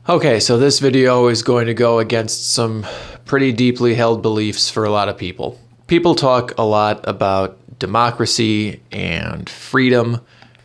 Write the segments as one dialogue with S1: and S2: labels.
S1: Okay, so this video is going to go against some pretty deeply held beliefs for a lot of people. People talk a lot about democracy and freedom,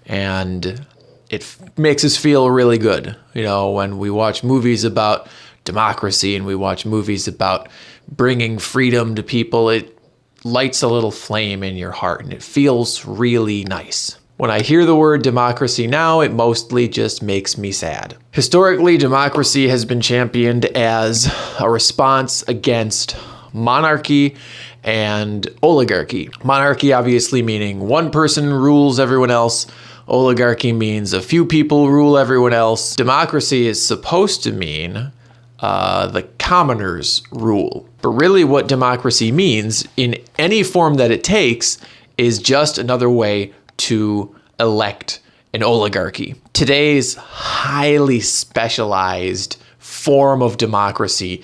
S1: and it makes us feel really good. You know, when we watch movies about democracy and we watch movies about bringing freedom to people, it lights a little flame in your heart and it feels really nice. When I hear the word democracy now, it mostly just makes me sad. Historically, democracy has been championed as a response against monarchy and oligarchy. Monarchy obviously meaning one person rules everyone else. Oligarchy means a few people rule everyone else. Democracy is supposed to mean the commoners rule. But really what democracy means in any form that it takes is just another way to elect an oligarchy. Today's highly specialized form of democracy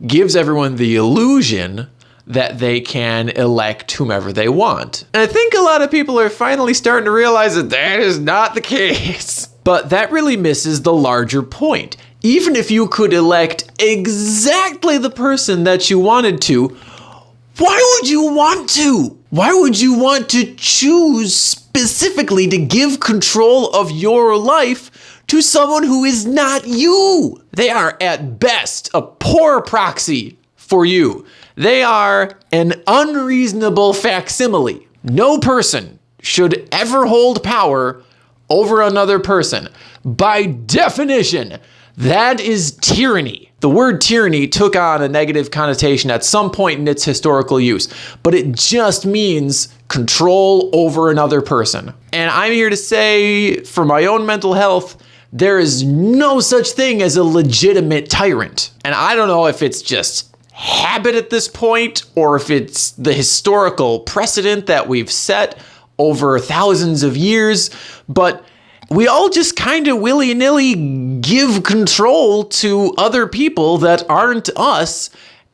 S1: gives everyone the illusion that they can elect whomever they want. And I think a lot of people are finally starting to realize that that is not the case. But that really misses the larger point. Even if you could elect exactly the person that you wanted to, why would you want to? Why would you want to choose specifically to give control of your life to someone who is not you? They are at best a poor proxy for you. They are an unreasonable facsimile. No person should ever hold power over another person. By definition, that is tyranny. The word tyranny took on a negative connotation at some point in its historical use, but it just means control over another person. And I'm here to say, for my own mental health, there is no such thing as a legitimate tyrant. And I don't know if it's just habit at this point, or if it's the historical precedent that we've set over thousands of years, but we all just kind of willy-nilly give control to other people that aren't us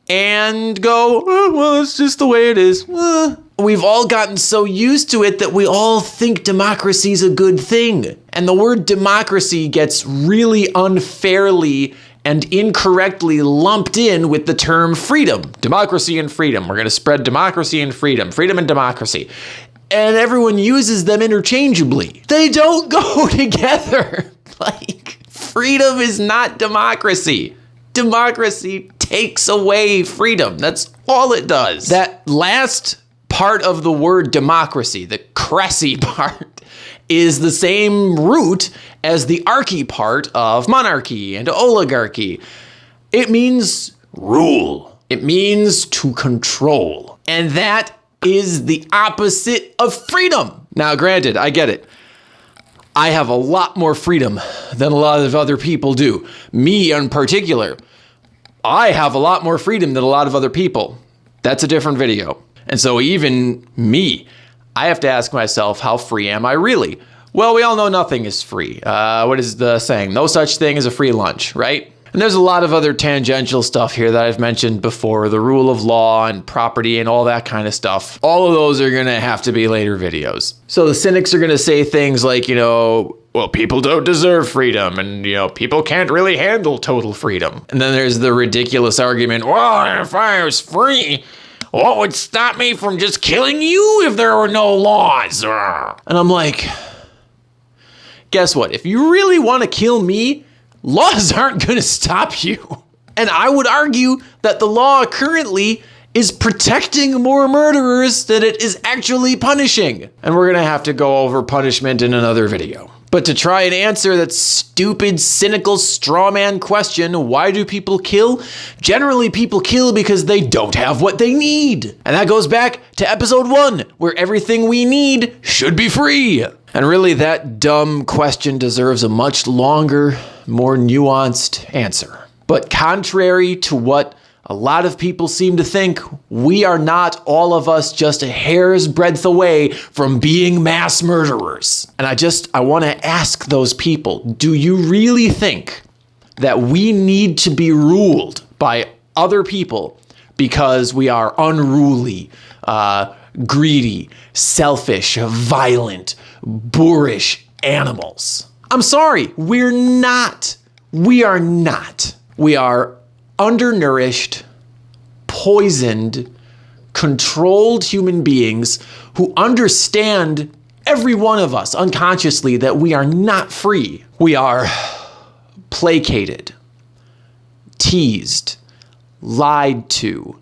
S1: and go, oh, well, it's just the way it is. We've all gotten so used to it that we all think democracy's a good thing. And the word democracy gets really unfairly and incorrectly lumped in with the term freedom. Democracy and freedom. We're going to spread democracy and freedom. Freedom and democracy. And everyone uses them interchangeably. They don't go together. Like, freedom is not democracy. Democracy takes away freedom. That's all it does. That last part of the word democracy, the crassy part, is the same root as the archy part of monarchy and oligarchy. It means rule. It means to control. And that is the opposite of freedom. Now, granted, I get it. I have a lot more freedom than a lot of other people do. Me in particular, I have a lot more freedom than a lot of other people. That's a different video. And so even me, I have to ask myself, how free am I really? Well, we all know nothing is free. What is the saying? No such thing as a free lunch, right? And there's a lot of other tangential stuff here that I've mentioned before, the rule of law and property and all that kind of stuff. All of those are going to have to be later videos. So the cynics are going to say things like, well, people don't deserve freedom and, people can't really handle total freedom. And then there's the ridiculous argument, well, if I was free, what would stop me from just killing you if there were no laws? And I'm like, guess what? If you really want to kill me, laws aren't going to stop you. And I would argue that the law currently is protecting more murderers than it is actually punishing. And we're going to have to go over punishment in another video. But to try and answer that stupid, cynical, straw man question, why do people kill? Generally, people kill because they don't have what they need. And that goes back to episode 1, where everything we need should be free. And really, that dumb question deserves a much longer, more nuanced answer. But contrary to what a lot of people seem to think, we are not, all of us, just a hair's breadth away from being mass murderers. And I want to ask those people, do you really think that we need to be ruled by other people because we are unruly, greedy, selfish, violent, boorish animals? I'm sorry, we're not. We are not. We are undernourished, poisoned, controlled human beings who understand, every one of us unconsciously, that we are not free. We are placated, teased, lied to,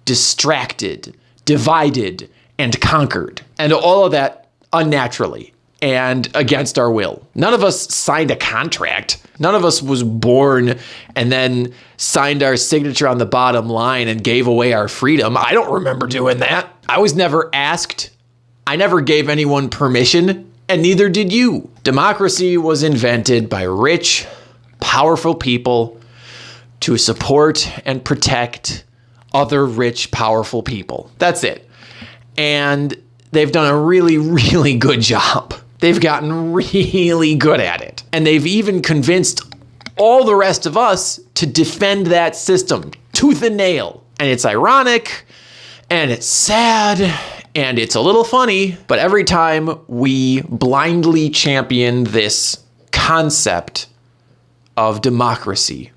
S1: distracted, divided, and conquered. And all of that unnaturally and against our will. None of us signed a contract. None of us was born and then signed our signature on the bottom line and gave away our freedom. I don't remember doing that. I was never asked. I never gave anyone permission, and neither did you. Democracy was invented by rich, powerful people to support and protect other rich, powerful people. That's it. And they've done a really, really good job. They've gotten really good at it. And they've even convinced all the rest of us to defend that system tooth and nail. And it's ironic, and it's sad, and it's a little funny, but every time we blindly champion this concept of democracy,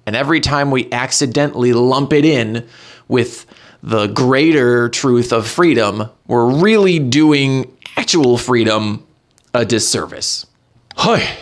S1: and every time we accidentally lump it in with the greater truth of freedom, we're really doing actual freedom a disservice. Hi.